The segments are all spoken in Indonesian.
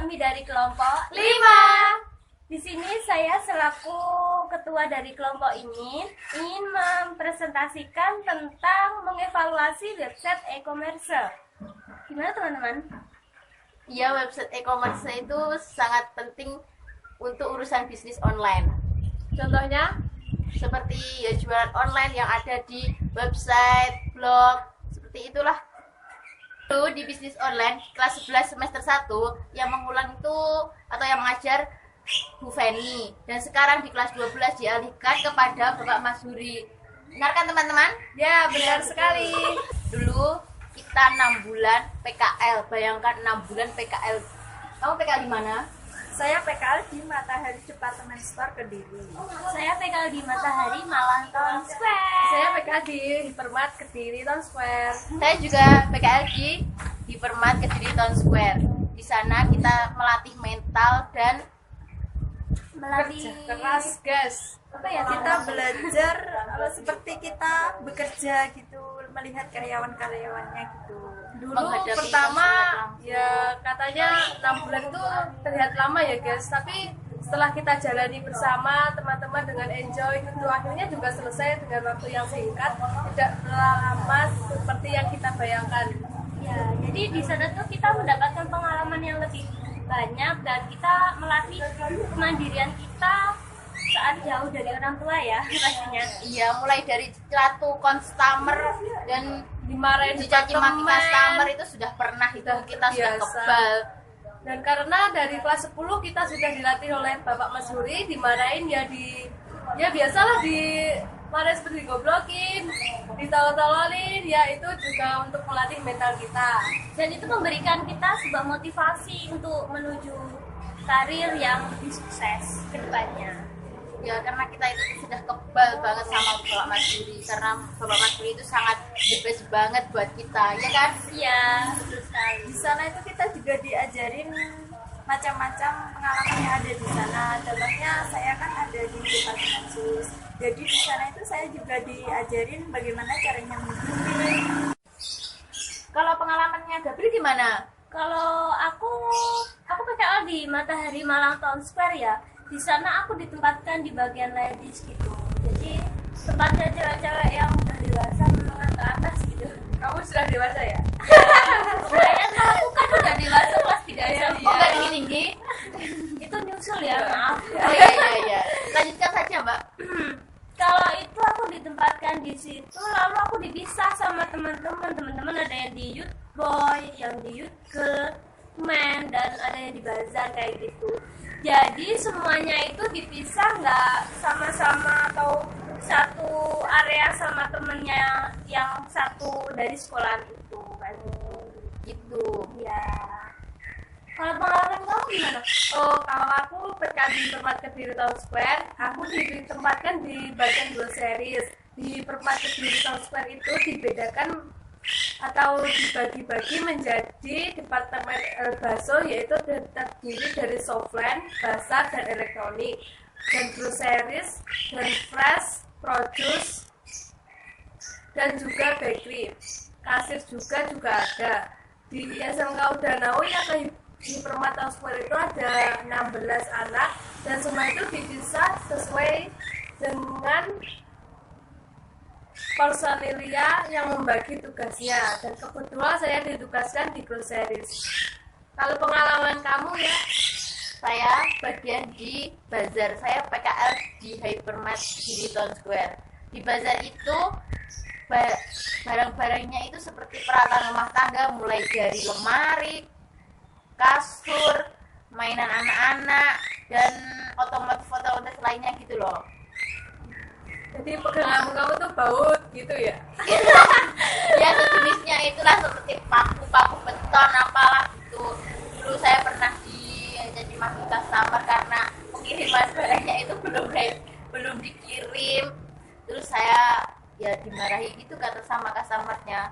kami dari kelompok 5. Di sini saya selaku ketua dari kelompok ini ingin mempresentasikan tentang mengevaluasi website e-commerce. Gimana teman-teman? Ya, website e-commerce itu sangat penting untuk urusan bisnis online. Contohnya seperti ya jualan online yang ada di website, blog, seperti itulah. Lalu di bisnis online kelas 11 semester 1 yang mengulang itu atau yang mengajar Bu Feni, dan sekarang di kelas 12 dialihkan kepada Bapak Mas Huri. Benar kan teman-teman? Ya, benar sekali. Dulu kita 6 bulan PKL, bayangkan 6 bulan PKL. Kamu PKL di mana? Saya PKL di Matahari Departemen Store Kediri. Saya PKL di Matahari Malang Town Square. Saya PKL di Permat Kediri Town Square. Saya juga PKL di Permat Kediri Town Square. Di sana kita melatih mental dan Melalui Keras, guys. Kita belajar seperti kita bekerja gitu, melihat karyawan-karyawannya gitu. Dulu Menghadapi pertama customer ya katanya 6 bulan itu terlihat lama ya guys, tapi setelah kita jalani bersama teman-teman dengan enjoy gitu, akhirnya juga selesai dengan waktu yang singkat, tidak terlalu lama seperti yang kita bayangkan. Ya, jadi di sana tuh kita mendapatkan pengalaman yang lebih banyak dan kita melatih kemandirian kita saat jauh dari orang tua ya pastinya. iya, mulai dari celatu customer dan Dimarahin dicaci maki teman. customer itu sudah pernah, itu kita sudah biasa. kebal. Dan karena dari kelas 10 kita sudah dilatih oleh Bapak Mas Huri, dimarahin ya biasalah dimarahin seperti digoblokin, ditolol-tololin, ya itu juga untuk melatih mental kita. Dan itu memberikan kita sebuah motivasi untuk menuju karir yang lebih sukses ke depannya. Ya, karena kita itu sudah kebal banget sama Bapak Mas Huri, karena Bapak Mas Huri itu sangat the best banget buat kita, ya kan? Iya, betul sekali. Di sana itu kita juga diajarin macam-macam pengalaman yang ada di sana. Contohnya saya kan ada di Departemen SUS. Jadi di sana itu saya juga diajarin bagaimana caranya menggiling. Kalau pengalamannya Gabri gimana? Kalau aku PKL di Matahari Malang Town Square ya. Di sana aku ditempatkan di bagian ladies gitu. Jadi tempatnya cewek-cewek yang udah dewasa menengah ke atas gitu. Kamu sudah dewasa ya? Lumayan lah, aku kan udah dewasa kelas 3 SMP. Oh, nggak tinggi-tinggi? Itu nyusul ya, maaf. Oh iya. Lanjutkan saja, Mbak. Kalau itu aku ditempatkan di situ, lalu aku dipisah sama teman-teman ada yang di Youth Boy, yang di Youth Girl, Men, dan ada yang di Bazar kayak gitu. Jadi semuanya itu dipisah, nggak sama-sama atau satu area sama temennya yang satu dari sekolahan itu kan Gitu. ya. Kalau pengalaman kamu gimana? Oh, kalau aku PKL di Permat Kediri Town Square, aku ditempatkan di bagian groceries. Di Permat Kediri Town Square itu dibedakan atau dibagi-bagi menjadi departemen bakso, yaitu terdiri dari softline, basar, dan elektronik, dan groceries, dan fresh, produce, dan juga bakery. Kasir juga ada. Di SMK Udanau yang di Permat Town Square itu ada 16 anak, dan semua itu dipisah sesuai dengan personilnya yang membagi tugasnya, dan kebetulan saya ditugaskan di groceries. Kalau pengalaman kamu ya? Saya bagian di bazar. Saya PKL di Hypermart di Town Square. Di bazar itu barang-barangnya itu seperti peralatan rumah tangga, mulai dari lemari, kasur, mainan anak-anak, dan otomotif lainnya gitu loh. Jadi pegangan kamu tuh baut gitu ya? Ya, sejenisnya itulah, seperti paku beton apalah gitu. Dulu saya pernah jadi maki customer karena pengiriman barangnya itu belum dikirim. Terus saya ya dimarahi gitu kata sama customernya.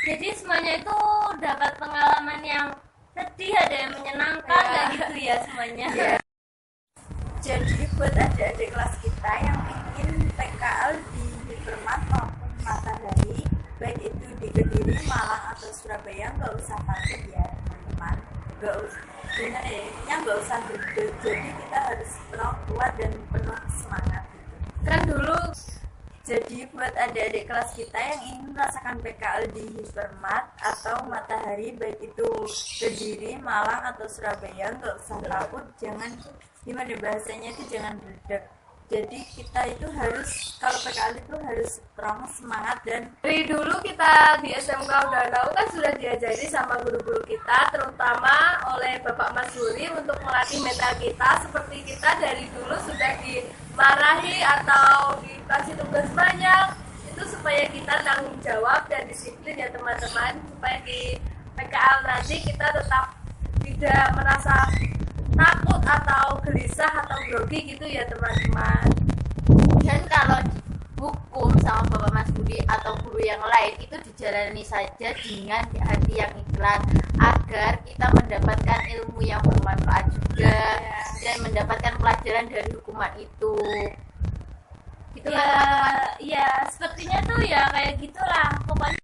Jadi semuanya itu dapat pengalaman yang sedih, ada yang menyenangkan Ya. dan gitu ya semuanya. Jadi buat adik-adik kelas kita yang ingin PKL di Permat maupun Matahari, baik itu di Kediri, Malang atau Surabaya, nggak usah takut ya teman-teman. gimana ya, yang nggak usah gendut, jadi kita harus strong, kuat dan penuh semangat gitu. Kan dulu Jadi buat adik-adik kelas kita yang ingin merasakan PKL di Hipermat atau Matahari, baik itu Kediri, Malang atau Surabaya, nggak usah takut, jangan gimana bahasanya itu, jangan beledak. Jadi kita itu harus, kalau PKL itu harus strong, semangat, dan dari dulu kita di SMK udah tahu kan, sudah diajari sama guru-guru kita, terutama oleh Bapak Mas Huri untuk melatih mental kita. Seperti kita dari dulu sudah dimarahi atau dikasih tugas banyak, itu supaya kita tanggung jawab dan disiplin ya teman-teman, supaya di PKL nanti kita tetap tidak merasa takut atau gelisah atau grogi gitu ya teman-teman. Dan kalau hukum sama Bapak Mas Budi atau guru yang lain itu dijalani saja dengan hati yang ikhlas, agar kita mendapatkan ilmu yang bermanfaat juga dan mendapatkan pelajaran dari hukuman itu. Gitu Ya, kan teman-teman? ya sepertinya tuh ya kayak gitulah pokoknya.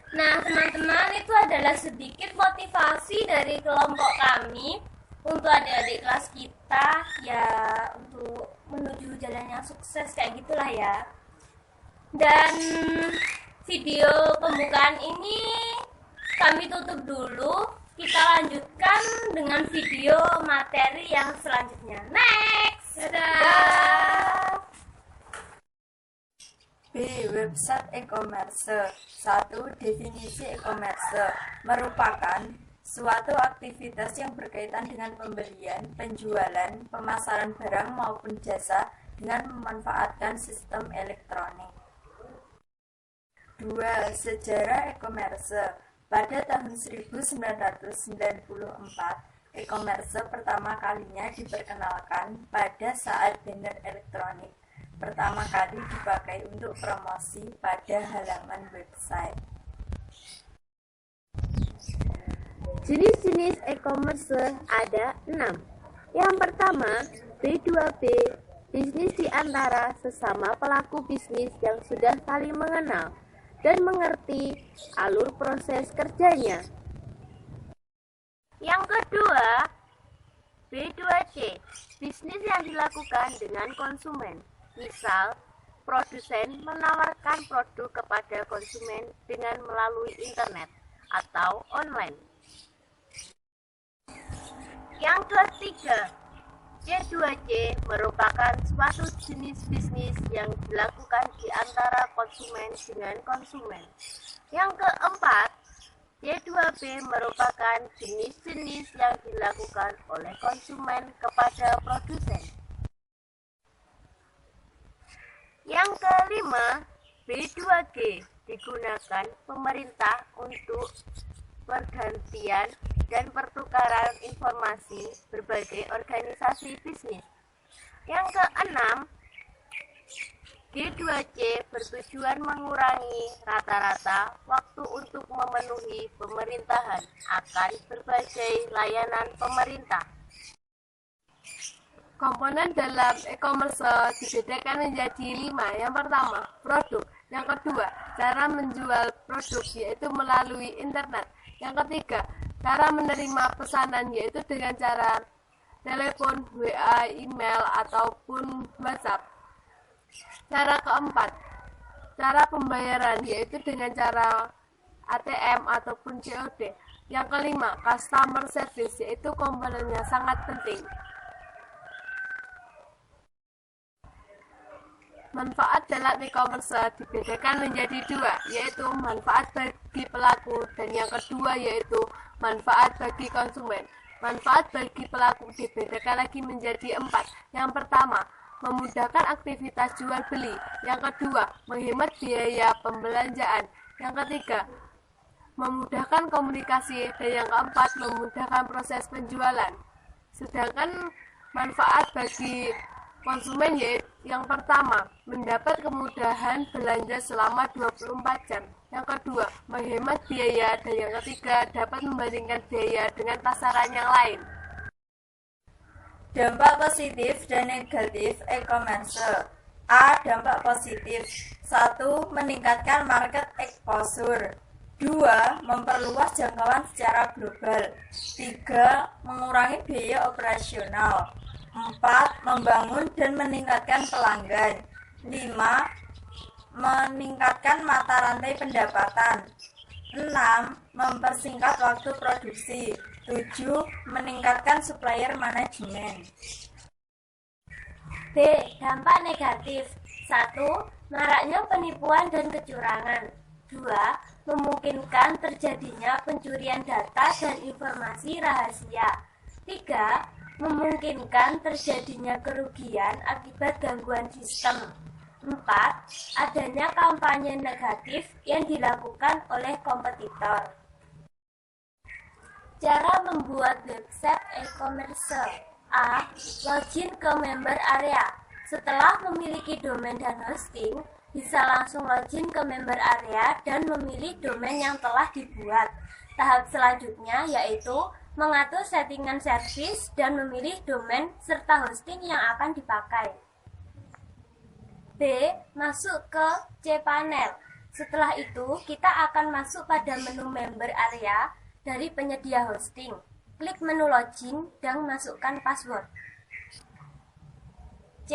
Nah teman-teman, itu adalah sedikit motivasi dari kelompok kami untuk adik-adik kelas kita ya, untuk menuju jalan yang sukses kayak gitulah ya. Dan video pembukaan ini kami tutup dulu, kita lanjutkan dengan video materi yang selanjutnya. Next. Dadah. B. Website e-commerce. 1. Definisi e-commerce merupakan suatu aktivitas yang berkaitan dengan pembelian, penjualan, pemasaran barang maupun jasa dengan memanfaatkan sistem elektronik. 2. Sejarah e-commerce. Pada tahun 1994, e-commerce pertama kalinya diperkenalkan pada saat banner elektronik pertama kali dipakai untuk promosi pada halaman website. Jenis-jenis e-commerce ada 6. Yang pertama, B2B, bisnis di antara sesama pelaku bisnis yang sudah saling mengenal dan mengerti alur proses kerjanya. Yang kedua, B2C, bisnis yang dilakukan dengan konsumen. Misal, produsen menawarkan produk kepada konsumen dengan melalui internet atau online. Yang ketiga, C2C merupakan suatu jenis bisnis yang dilakukan di antara konsumen dengan konsumen. Yang keempat, C2B merupakan jenis-jenis yang dilakukan oleh konsumen kepada produsen. Yang kelima, B2G digunakan pemerintah untuk pergantian dan pertukaran informasi berbagai organisasi bisnis. Yang keenam, G2C bertujuan mengurangi rata-rata waktu untuk memenuhi pemerintahan akan berbagai layanan pemerintah. Komponen dalam e-commerce dibedakan menjadi 5. Yang pertama, produk. Yang kedua, cara menjual produk, yaitu melalui internet. Yang ketiga, cara menerima pesanan, yaitu dengan cara telepon, WA, email, ataupun WhatsApp. Cara keempat, cara pembayaran, yaitu dengan cara ATM ataupun COD. Yang kelima, customer service, yaitu komponennya sangat penting. Manfaat dalam e-commerce dibedakan menjadi 2, yaitu manfaat bagi pelaku, dan yang kedua yaitu manfaat bagi konsumen. Manfaat bagi pelaku dibedakan lagi menjadi 4. Yang pertama, memudahkan aktivitas jual beli. Yang kedua, menghemat biaya pembelanjaan. Yang ketiga, memudahkan komunikasi, dan yang keempat, memudahkan proses penjualan. Sedangkan manfaat bagi konsumen yaitu yang pertama, mendapat kemudahan belanja selama 24 jam. Yang kedua, menghemat biaya, dan yang ketiga, dapat membandingkan biaya dengan pasaran yang lain. Dampak positif dan negatif e-commerce. A. Dampak positif. 1. Meningkatkan market exposure. 2. Memperluas jangkauan secara global. 3. Mengurangi biaya operasional. 4. Membangun dan meningkatkan pelanggan. 5. Meningkatkan mata rantai pendapatan. 6. Mempersingkat waktu produksi. 7. Meningkatkan supplier manajemen. B. Dampak negatif. 1. Maraknya penipuan dan kecurangan. 2. Memungkinkan terjadinya pencurian data dan informasi rahasia. 3. Memungkinkan terjadinya kerugian akibat gangguan sistem. 4. Adanya kampanye negatif yang dilakukan oleh kompetitor. Cara membuat website e-commerce. A. Login ke member area. Setelah memiliki domain dan hosting, bisa langsung login ke member area dan memilih domain yang telah dibuat. Tahap selanjutnya yaitu mengatur settingan servis dan memilih domain serta hosting yang akan dipakai. B. Masuk ke cPanel. Setelah itu, kita akan masuk pada menu member area dari penyedia hosting. Klik menu login dan masukkan password. C.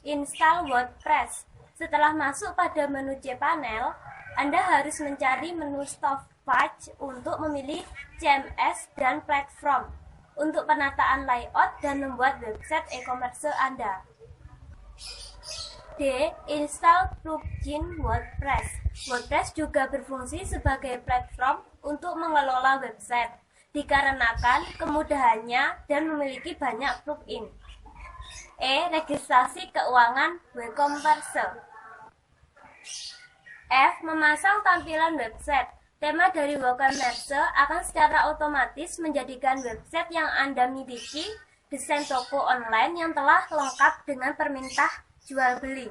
Install WordPress. Setelah masuk pada menu cPanel, Anda harus mencari menu Stopwatch untuk memilih CMS dan platform untuk penataan layout dan membuat website e-commerce Anda. D. Install plugin WordPress. WordPress juga berfungsi sebagai platform untuk mengelola website, dikarenakan kemudahannya dan memiliki banyak plugin. E. Registrasi keuangan WooCommerce. F. Memasang tampilan website. Tema dari WooCommerce akan secara otomatis menjadikan website yang Anda miliki desain toko online yang telah lengkap dengan perintah jual beli.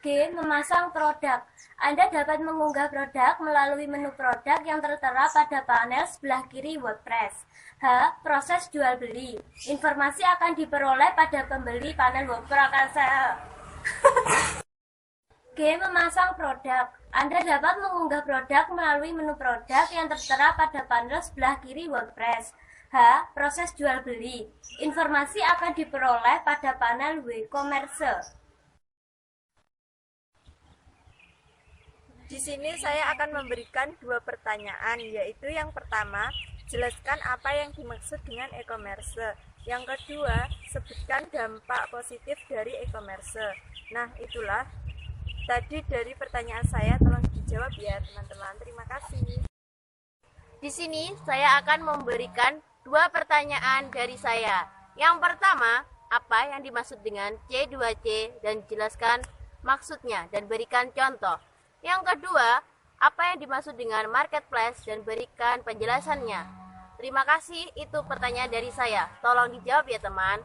G. Memasang produk. Anda dapat mengunggah produk melalui menu produk yang tertera pada panel sebelah kiri WordPress. H. Proses jual beli. Informasi akan diperoleh pada pembeli panel WordPress. G. Memasang produk. Anda dapat mengunggah produk melalui menu produk yang tertera pada panel sebelah kiri WordPress. H. Proses jual beli. Informasi akan diperoleh pada panel WooCommerce. Di sini saya akan memberikan 2 pertanyaan, yaitu yang pertama, jelaskan apa yang dimaksud dengan e-commerce. Yang kedua, sebutkan dampak positif dari e-commerce. Nah, itulah tadi dari pertanyaan saya, tolong dijawab ya teman-teman. Terima kasih. Di sini saya akan memberikan 2 pertanyaan dari saya. Yang pertama, apa yang dimaksud dengan C2C dan jelaskan maksudnya dan berikan contoh. Yang kedua, apa yang dimaksud dengan marketplace dan berikan penjelasannya. Terima kasih, itu pertanyaan dari saya. Tolong dijawab ya teman.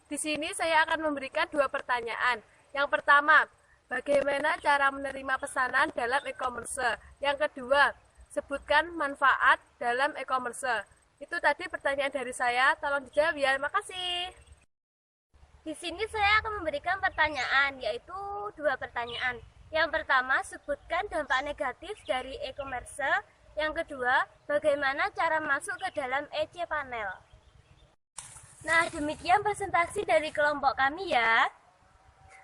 Di sini saya akan memberikan 2 pertanyaan. Yang pertama, bagaimana cara menerima pesanan dalam e-commerce? Yang kedua, sebutkan manfaat dalam e-commerce. Itu tadi pertanyaan dari saya, tolong dijawab ya. Terima kasih. Di sini saya akan memberikan pertanyaan, yaitu 2 pertanyaan. Yang pertama, sebutkan dampak negatif dari e-commerce. Yang kedua, bagaimana cara masuk ke dalam cPanel. Nah, demikian presentasi dari kelompok kami ya.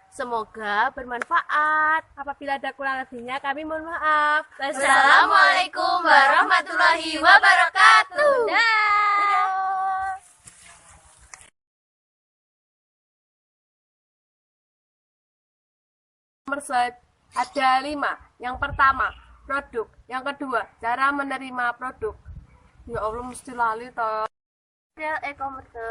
Semoga bermanfaat. Apabila ada kurang lebihnya, kami mohon maaf. Wassalamualaikum warahmatullahi wabarakatuh. E-commerce ada 5. Yang pertama, produk. Yang kedua, cara menerima produk. Ya Allah, mesti lali toh. Model e-commerce.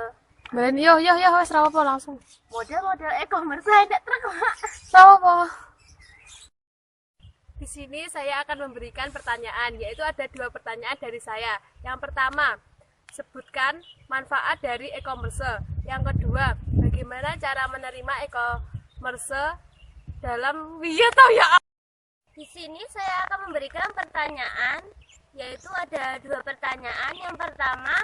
Ben, yo, wes apa langsung. Model-model e-commerce tidak terkenal. Apa? Di sini saya akan memberikan pertanyaan, yaitu ada 2 pertanyaan dari saya. Yang pertama, sebutkan manfaat dari e-commerce. Yang kedua, bagaimana cara menerima e-commerce dalam ya. Di sini saya akan memberikan pertanyaan, yaitu ada 2 pertanyaan. Yang pertama,